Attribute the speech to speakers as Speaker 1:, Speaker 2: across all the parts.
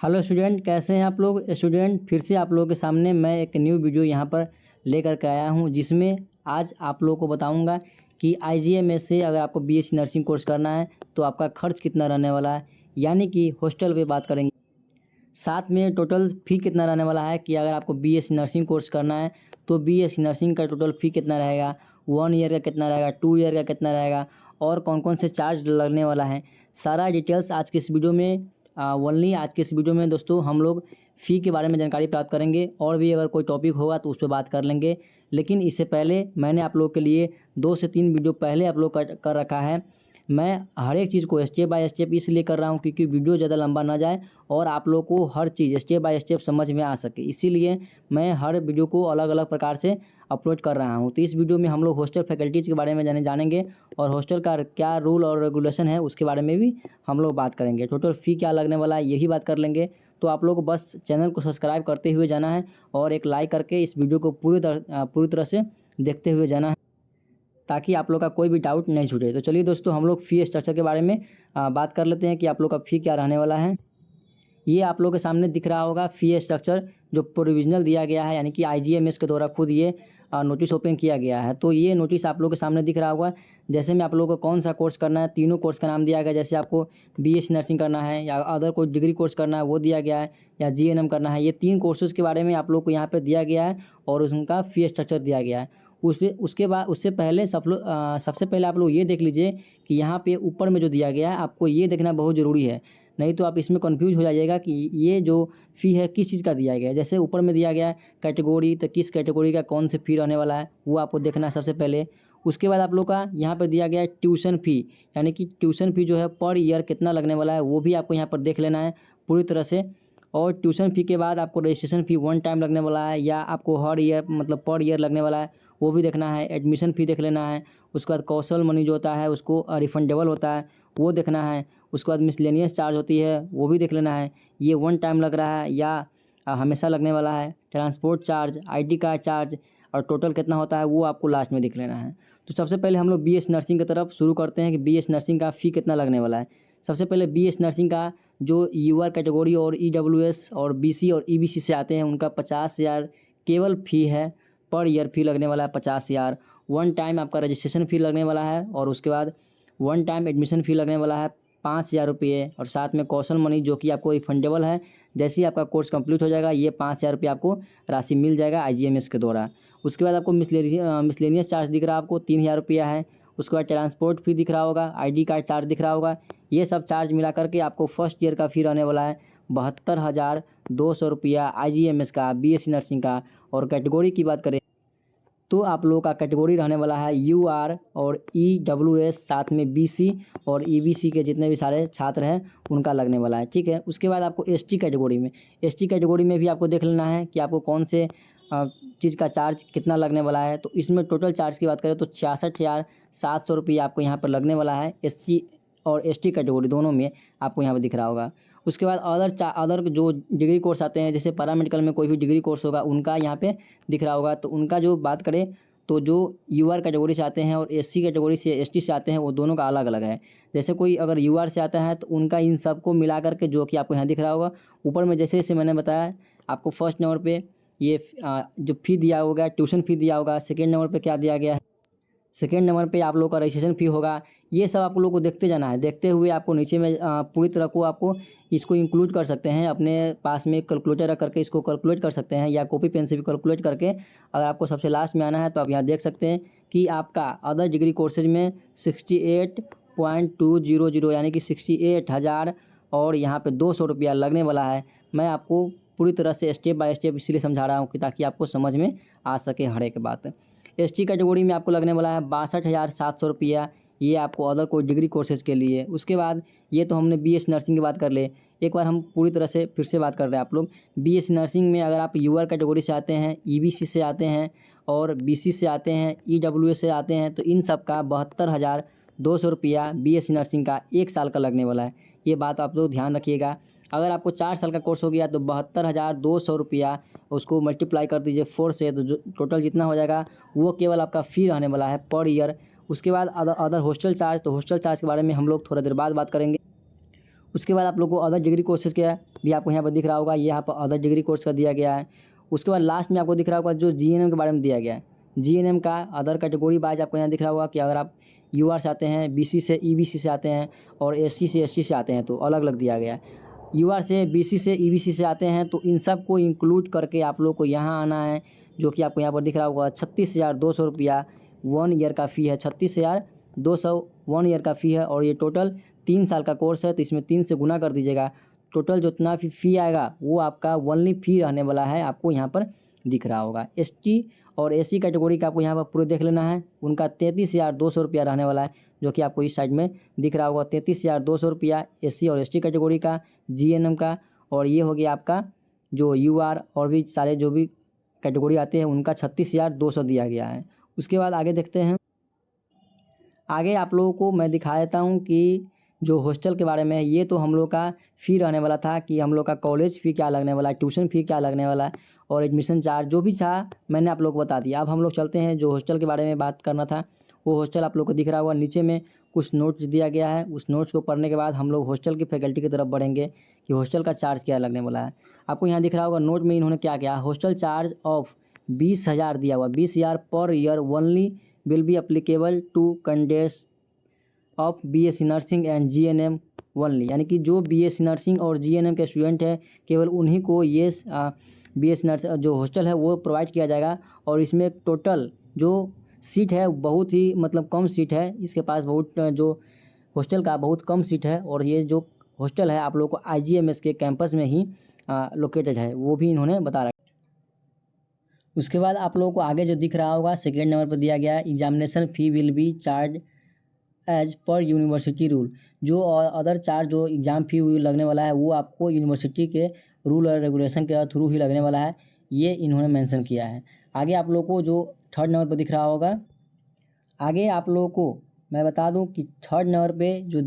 Speaker 1: Hello student, कैसे हैं आप लोग। स्टूडेंट, फिर से आप लोगों के सामने मैं एक न्यू वीडियो यहाँ पर लेकर के आया हूँ, जिसमें आज आप लोगों को बताऊँगा कि आईजीएमएस से अगर आपको बीएससी नर्सिंग कोर्स करना है तो आपका खर्च कितना रहने वाला है, यानी कि हॉस्टल पे बात करेंगे। साथ में टोटल फ़ी कितना रहने वाला है कि अगर आपको बीएससी नर्सिंग कोर्स करना है तो बीएससी नर्सिंग का टोटल फ़ी कितना रहेगा, 1 ईयर का कितना रहेगा, 2 ईयर का कितना रहेगा और कौन कौन से चार्ज लगने वाला है। सारा डिटेल्स आज के इस वीडियो में ओनली आज के इस वीडियो में दोस्तों हम लोग फ़ी के बारे में जानकारी प्राप्त करेंगे, और भी अगर कोई टॉपिक होगा तो उस पर बात कर लेंगे। लेकिन इससे पहले मैंने आप लोगों के लिए 2 से 3 वीडियो पहले अपलोड कर रखा है। मैं हर एक चीज़ को स्टेप बाय स्टेप इसलिए कर रहा हूँ क्योंकि वीडियो ज़्यादा लंबा ना जाए और आप लोग को हर चीज़ स्टेप बाय स्टेप समझ में आ सके, इसीलिए मैं हर वीडियो को अलग अलग प्रकार से अपलोड कर रहा हूँ। तो इस वीडियो में हम लोग हॉस्टल फैकल्टीज़ के बारे में जानेंगे और हॉस्टल का क्या रूल और रेगुलेशन है उसके बारे में भी हम लोग बात करेंगे। टोटल फ़ी क्या लगने वाला है यही बात कर लेंगे। तो आप लोग को बस चैनल को सब्सक्राइब करते हुए जाना है और एक लाइक करके इस वीडियो को पूरी तरह से देखते हुए जाना है, ताकि आप लोग का कोई भी डाउट नहीं छूटे। तो चलिए दोस्तों, हम लोग फ़ी स्ट्रक्चर के बारे में बात कर लेते हैं कि आप लोग का फ़ी क्या रहने वाला है। ये आप लोग के सामने दिख रहा होगा फ़ी स्ट्रक्चर जो प्रोविज़नल दिया गया है, यानी कि आईजीएमएस के द्वारा खुद ये नोटिस ओपन किया गया है। तो ये नोटिस आप लोग के सामने दिख रहा होगा। जैसे में आप लोगों को कौन सा कोर्स करना है, तीनों कोर्स का नाम दिया गया। जैसे आपको बीएससी नर्सिंग करना है या अदर कोई डिग्री कोर्स करना है वो दिया गया है, या जीएनएम करना है। ये 3 कोर्सेज़ के बारे में आप लोग को यहाँ पे दिया गया है और उनका फ़ी स्ट्रक्चर दिया गया है। उसके बाद उससे पहले सबसे पहले आप लोग ये देख लीजिए कि यहाँ पे ऊपर में जो दिया गया है आपको ये देखना बहुत ज़रूरी है, नहीं तो आप इसमें कन्फ्यूज़ हो जाइएगा कि ये जो फ़ी है किस चीज़ का दिया गया है। जैसे ऊपर में दिया गया है कैटेगरी, तो किस कैटेगरी का कौन से फ़ी रहने वाला है वो आपको देखना है सबसे पहले। उसके बाद आप लोग का यहाँ पर दिया गया है ट्यूशन फ़ी, यानी कि ट्यूशन फ़ी जो है पर ईयर कितना लगने वाला है वो भी आपको यहाँ पर देख लेना है पूरी तरह से। और ट्यूशन फ़ी के बाद आपको रजिस्ट्रेशन फ़ी वन टाइम लगने वाला है या आपको हर ईयर मतलब पर ईयर लगने वाला है वो भी देखना है। एडमिशन फ़ी देख लेना है। उसके बाद कौशल मनी जो होता है उसको रिफंडेबल होता है वो देखना है। उसके बाद मिसलेनियस चार्ज होती है वो भी देख लेना है, ये वन टाइम लग रहा है या हमेशा लगने वाला है। Transport charge, ID card charge और टोटल कितना होता है वो आपको लास्ट में देख लेना है। तो सबसे पहले हम लोग बीएस नर्सिंग की तरफ शुरू करते हैं कि बीएस नर्सिंग का फ़ी कितना लगने वाला है। सबसे पहले बीएस नर्सिंग का जो यूआर कैटेगरी और ईडब्ल्यूएस और बीसी और ईबीसी से आते हैं उनका 50,000 केवल फ़ी है। पर ईयर फ़ी लगने वाला है 50,000। वन टाइम आपका रजिस्ट्रेशन फ़ी लगने वाला है और उसके बाद वन टाइम एडमिशन फ़ी लगने वाला है 5,000 रुपये, और साथ में कौशल मनी जो कि आपको रिफंडेबल है। जैसे ही आपका कोर्स कंप्लीट हो जाएगा ये 5,000 रुपये आपको राशि मिल जाएगा आईजीएमएस के द्वारा। उसके बाद आपको मिसलेनियस चार्ज दिख रहा है आपको 3,000 रुपया है। उसके बाद ट्रांसपोर्ट फ़ी दिख रहा होगा, आईडी कार्ड चार्ज दिख रहा होगा। ये सब चार्ज मिला करके आपको फर्स्ट ईयर का फ़ी रहने वाला है 72,200 रुपया आईजीएमएस का, बीएससी नर्सिंग का। और कैटेगरी की बात करें तो आप लोगों का कैटेगरी रहने वाला है यूआर और ईडब्ल्यूएस, साथ में बीसी और ईबीसी के जितने भी सारे छात्र हैं उनका लगने वाला है। ठीक है। उसके बाद आपको एसटी कैटेगरी में भी आपको देख लेना है कि आपको कौन से चीज़ का चार्ज कितना लगने वाला है। तो इसमें टोटल चार्ज की बात करें तो 66,700 रुपये आपको यहाँ पर लगने वाला है। एससी और एसटी कैटेगरी दोनों में आपको यहाँ पर दिख रहा होगा। उसके बाद अदर जो डिग्री कोर्स आते हैं, जैसे पैरामेडिकल में कोई भी डिग्री कोर्स होगा उनका यहाँ पे दिख रहा होगा। तो उनका जो बात करें तो जो यूआर कैटेगरी से आते हैं और एससी कैटेगरी से एसटी से आते हैं वो दोनों का अलग अलग है। जैसे कोई अगर यूआर से आता है तो उनका इन सबको मिला करके जो कि आपको यहाँ दिख रहा होगा ऊपर में, जैसे जैसे मैंने बताया आपको फर्स्ट नंबर पे ये जो फ़ी दिया होगा, ट्यूशन फ़ी दिया होगा। सेकेंड नंबर पे क्या दिया गया है, सेकेंड नंबर पे आप लोग का रजिस्ट्रेशन फ़ी होगा। ये सब आप लोग को देखते जाना है। देखते हुए आपको नीचे में पूरी तरह को आपको इसको इंक्लूड कर सकते हैं अपने पास में कैलकुलेटर रख करके इसको कैलकुलेट कर सकते हैं, या कॉपी पेन से भी कैलकुलेट करके। अगर आपको सबसे लास्ट में आना है तो आप यहाँ देख सकते हैं कि आपका अदर डिग्री कोर्सेज में 68.200 यानी कि 68,000 और यहाँ पे 200 रुपया लगने वाला है। मैं आपको पूरी तरह से स्टेप बाय स्टेप इसलिए समझा रहा हूँ कि ताकि आपको समझ में आ सके हर एक बात। एसटी कैटेगरी में आपको लगने वाला है 62,700 रुपया, ये आपको अदर कोई डिग्री कोर्सेज़ के लिए। उसके बाद ये तो हमने बीएस नर्सिंग की बात कर ले। एक बार हम पूरी तरह से फिर से बात कर रहे हैं। आप लोग बीएस नर्सिंग में अगर आप यूआर कैटेगरी से आते हैं, ईबीसी से आते हैं और बीसी से आते हैं, ईडब्ल्यूएस से आते हैं, तो इन सब का 72,200 रुपया बीएससी नर्सिंग का 1 साल का लगने वाला है। ये बात आप लोग ध्यान रखिएगा। अगर आपको 4 साल का कोर्स हो गया तो 72,200 रुपया उसको मल्टीप्लाई कर दीजिए 4 से, तो जो टोटल जितना हो जाएगा वो केवल आपका फ़ी रहने वाला है पर ईयर। उसके बाद अदर हॉस्टल चार्ज, तो हॉस्टल चार्ज के बारे में हम लोग थोड़ा देर बाद बात करेंगे। उसके बाद आप लोग को अदर डिग्री कोर्सेज का भी आपको यहाँ पर दिख रहा होगा, ये यहाँ पर अदर डिग्री कोर्स का दिया गया है। उसके बाद लास्ट में आपको दिख रहा होगा जो जीएनएम के बारे में दिया गया है। जीएनएम का अदर कैटेगरी वाइज आपको यहाँ दिख रहा होगा कि अगर आप यूआर से आते हैं, बीसी से ईबीसी से आते हैं और एससी से एसटी से आते हैं तो अलग अलग दिया गया है। यूआर से बीसी से ईबीसी से आते हैं तो इन सब को इंक्लूड करके आप लोग को यहाँ आना है, जो कि आपको यहाँ पर दिख रहा होगा 36,200 रुपया 1 ईयर का फ़ी है। 36,200 1 ईयर का फ़ी है और ये टोटल 3 साल का कोर्स है, तो इसमें 3 से गुना कर दीजिएगा। टोटल जितना फ़ी आएगा वो आपका ओनली फ़ी रहने वाला है, आपको यहाँ पर दिख रहा होगा। एसटी और एससी कैटेगरी का आपको यहाँ पर पूरे देख लेना है, उनका 33,200 रुपया रहने वाला है, जो कि आपको इस साइड में दिख रहा होगा। 33,200 रुपया एससी और एसटी कैटेगरी का, जीएनएम का, और ये हो गया आपका जो यूआर और भी सारे जो भी कैटेगरी आते हैं उनका 36,200 दिया गया है। उसके बाद आगे देखते हैं। आगे आप लोगों को मैं दिखा देता हूँ कि जो हॉस्टल के बारे में है, ये तो हम लोग का फ़ी रहने वाला था कि हम लोग का कॉलेज फ़ी क्या लगने वाला है, ट्यूशन फ़ी क्या लगने वाला है और एडमिशन चार्ज जो भी था मैंने आप लोग को बता दिया। अब हम लोग चलते हैं जो हॉस्टल के बारे में बात करना था, वो हॉस्टल आप लोग को दिख रहा होगा। नीचे में कुछ नोट्स दिया गया है, उस नोट्स को पढ़ने के बाद हम लोग हॉस्टल की फैकल्टी की तरफ बढ़ेंगे कि हॉस्टल का चार्ज क्या लगने वाला है। आपको यहाँ दिख रहा होगा नोट में इन्होंने क्या किया, हॉस्टल चार्ज ऑफ 20,000 दिया हुआ, 20,000 per year only will be applicable to candidates of BSc nursing and GNM only, यानी कि जो बीएससी नर्सिंग और जीएनएम के स्टूडेंट हैं केवल उन्हीं को ये बीएससी नर्स जो हॉस्टल है वो प्रोवाइड किया जाएगा। और इसमें टोटल जो सीट है बहुत ही मतलब कम सीट है, इसके पास बहुत जो हॉस्टल का बहुत कम सीट है और ये जो हॉस्टल है आप लोगों को आईजीएमएस के कैंपस में ही लोकेटेड है, वो भी इन्होंने बता रखा। उसके बाद आप लोगों को आगे जो दिख रहा होगा सेकेंड नंबर पर दिया गया है, examination fee will be charge as per university rule. जो अदर चार्ज जो एग्ज़ाम फ़ी लगने वाला है वो आपको यूनिवर्सिटी के रूल और रेगुलेशन के थ्रू ही लगने वाला है, ये इन्होंने मेंशन किया है। आगे आप लोगों को जो थर्ड नंबर पर दिख रहा होगा, आगे आप लोगों को मैं बता दूं कि थर्ड नंबर पे जो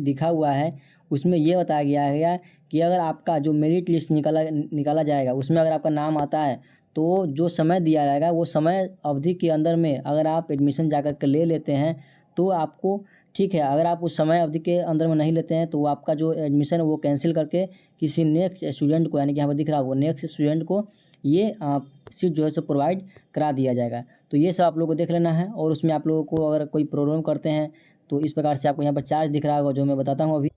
Speaker 1: दिखा हुआ है उसमें ये बताया गया है कि अगर आपका जो मेरिट लिस्ट निकाला जाएगा उसमें अगर आपका नाम आता है तो जो समय दिया जाएगा वो समय अवधि के अंदर में अगर आप एडमिशन जा कर के ले लेते हैं तो आपको ठीक है, अगर आप उस समय अवधि के अंदर में नहीं लेते हैं तो आपका जो एडमिशन है वो कैंसिल करके किसी नेक्स्ट स्टूडेंट को, यानी कि यहाँ पर दिख रहा है वो नेक्स्ट स्टूडेंट को ये सीट जो है सो प्रोवाइड करा दिया जाएगा। तो ये सब आप लोगों को देख लेना है। और उसमें आप लोगों को अगर कोई प्रॉब्लम करते हैं तो इस प्रकार से आपको यहाँ पर चार्ज दिख रहा होगा जो मैं बताता हूँ अभी,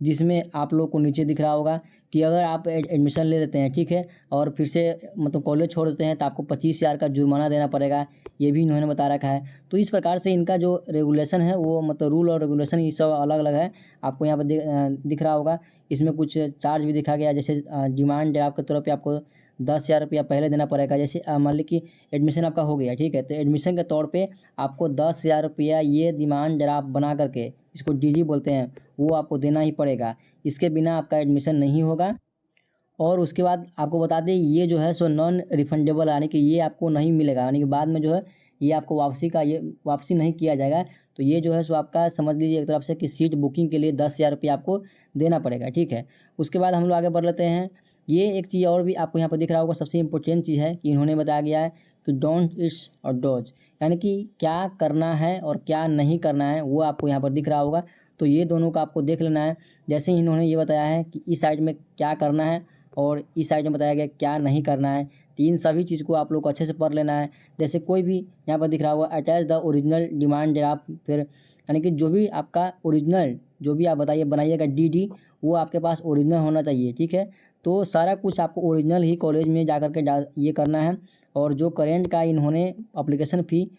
Speaker 1: जिसमें आप लोग को नीचे दिख रहा होगा कि अगर आप एडमिशन ले लेते हैं ठीक है और फिर से मतलब कॉलेज छोड़ देते हैं तो आपको 25,000 का जुर्माना देना पड़ेगा, ये भी इन्होंने बता रखा है। तो इस प्रकार से इनका जो रेगुलेशन है वो मतलब रूल और रेगुलेशन ये सब अलग अलग है, आपको यहाँ पर दिख रहा होगा। इसमें कुछ चार्ज भी दिखा गया, जैसे डिमांड ड्राफ्ट की तरफ पे आपको 10,000 रुपया पहले देना पड़ेगा। जैसे मान ली कि एडमिशन आपका हो गया ठीक है, तो एडमिशन के तौर पे आपको 10,000 रुपया ये डिमांड ड्राफ्ट बना करके, इसको डीडी बोलते हैं, वो आपको देना ही पड़ेगा, इसके बिना आपका एडमिशन नहीं होगा। और उसके बाद आपको बता दें ये जो है सो नॉन रिफंडेबल, यानी कि ये आपको नहीं मिलेगा, यानी कि बाद में जो है ये आपको वापसी नहीं किया जाएगा। तो ये जो है सो आपका समझ लीजिए एक तरफ से कि सीट बुकिंग के लिए 10,000 रुपया आपको देना पड़ेगा ठीक है। उसके बाद हम लोग आगे बढ़ लेते हैं। ये एक चीज़ और भी आपको यहाँ पर दिख रहा होगा, सबसे इम्पोर्टेंट चीज़ है कि इन्होंने बताया गया है कि डोंट इट्स और डॉज, यानी कि क्या करना है और क्या नहीं करना है वो आपको यहाँ पर दिख रहा होगा। तो ये दोनों का आपको देख लेना है। जैसे ही इन्होंने ये बताया है कि इस साइड में क्या करना है और इस साइड में बताया गया क्या नहीं करना है, तो इन सभी चीज़ को आप लोग को अच्छे से पढ़ लेना है। जैसे कोई भी यहाँ पर दिख रहा होगा attach the original demand draft, फिर यानी कि जो भी आपका ओरिजिनल जो भी आप बनाइएगा डीडी वो आपके पास ओरिजिनल होना चाहिए ठीक है। तो सारा कुछ आपको ओरिजिनल ही कॉलेज में जा कर के ये करना है। और जो करेंट का इन्होंने एप्लीकेशन फ़ी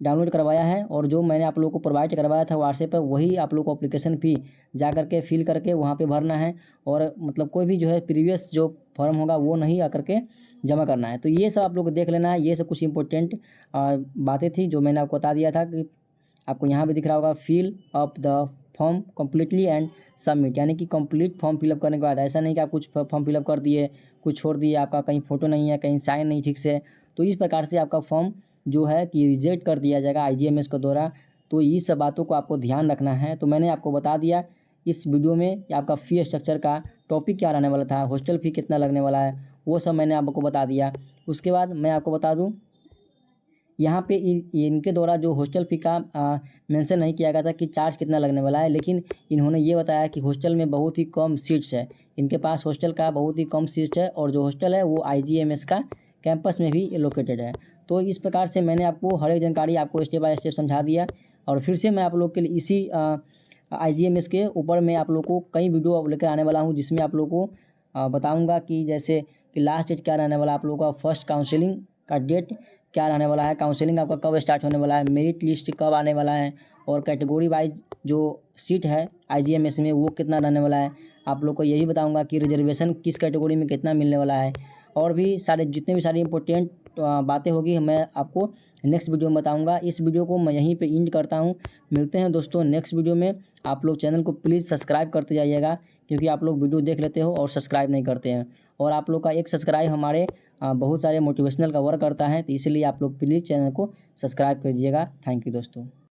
Speaker 1: डाउनलोड करवाया है और जो मैंने आप लोगों को प्रोवाइड करवाया था व्हाट्सएप पर, वही आप लोग को एप्लीकेशन फ़ी जा करके फिल करके वहाँ पे भरना है। और मतलब कोई भी जो है प्रीवियस जो फॉर्म होगा वो नहीं आकर के जमा करना है। तो ये सब आप लोग को देख लेना है। ये सब कुछ इंपॉर्टेंट बातें थी जो मैंने आपको बता दिया था कि आपको यहाँ पे दिख रहा होगा fill up the form completely and submit, यानी कि कंप्लीट फॉर्म फिलअप करने के बाद, ऐसा नहीं कि आप कुछ फॉर्म फिलअप कर दिए कुछ छोड़ दिए, आपका कहीं फ़ोटो नहीं है, कहीं साइन नहीं ठीक से, तो इस प्रकार से आपका फॉर्म जो है कि रिजेक्ट कर दिया जाएगा आईजीएमएस के द्वारा। तो ये सब बातों को आपको ध्यान रखना है। तो मैंने आपको बता दिया इस वीडियो में कि आपका फ़ी स्ट्रक्चर का टॉपिक क्या रहने वाला था, हॉस्टल फ़ी कितना लगने वाला है, वो सब मैंने आपको बता दिया। उसके बाद मैं आपको बता दूँ यहाँ पे इनके द्वारा जो हॉस्टल फ़ी का मेंशन नहीं किया गया था कि चार्ज कितना लगने वाला है, लेकिन इन्होंने ये बताया कि हॉस्टल में बहुत ही कम सीट्स है। इनके पास हॉस्टल का बहुत ही कम सीट्स है और जो हॉस्टल है वो IGMS का कैंपस में भी लोकेटेड है। तो इस प्रकार से मैंने आपको हर एक जानकारी आपको स्टेप बाय स्टेप समझा दिया और फिर से मैं आप लोग के लिए इसी IGMS के ऊपर मैं आप लोग को कई वीडियो लेकर आने वाला हूँ, जिसमें आप लोग को बताऊँगा कि जैसे कि लास्ट डेट क्या रहने वाला है, आप लोगों का फर्स्ट काउंसलिंग का डेट क्या रहने वाला है, काउंसलिंग आपका कब स्टार्ट होने वाला है, मेरिट लिस्ट कब आने वाला है और कैटेगरी वाइज जो सीट है IGMS में वो कितना रहने वाला है। आप लोग को यही बताऊंगा कि रिजर्वेशन किस कैटेगरी में कितना मिलने वाला है और भी सारे जितने भी सारी इंपॉर्टेंट बातें होगी मैं आपको नेक्स्ट वीडियो में बताऊंगा। इस वीडियो को मैं यहीं पे एंड करता हूं। मिलते हैं दोस्तों नेक्स्ट वीडियो में। आप लोग चैनल को प्लीज़ सब्सक्राइब करते जाइएगा, क्योंकि आप लोग वीडियो देख लेते हो और सब्सक्राइब नहीं करते हैं और आप लोग का एक सब्सक्राइब हमारे बहुत सारे मोटिवेशनल का वर्क करता है, तो इसलिए आप लोग प्लीज़ चैनल को सब्सक्राइब कर दीजिएगा। थैंक यू दोस्तों।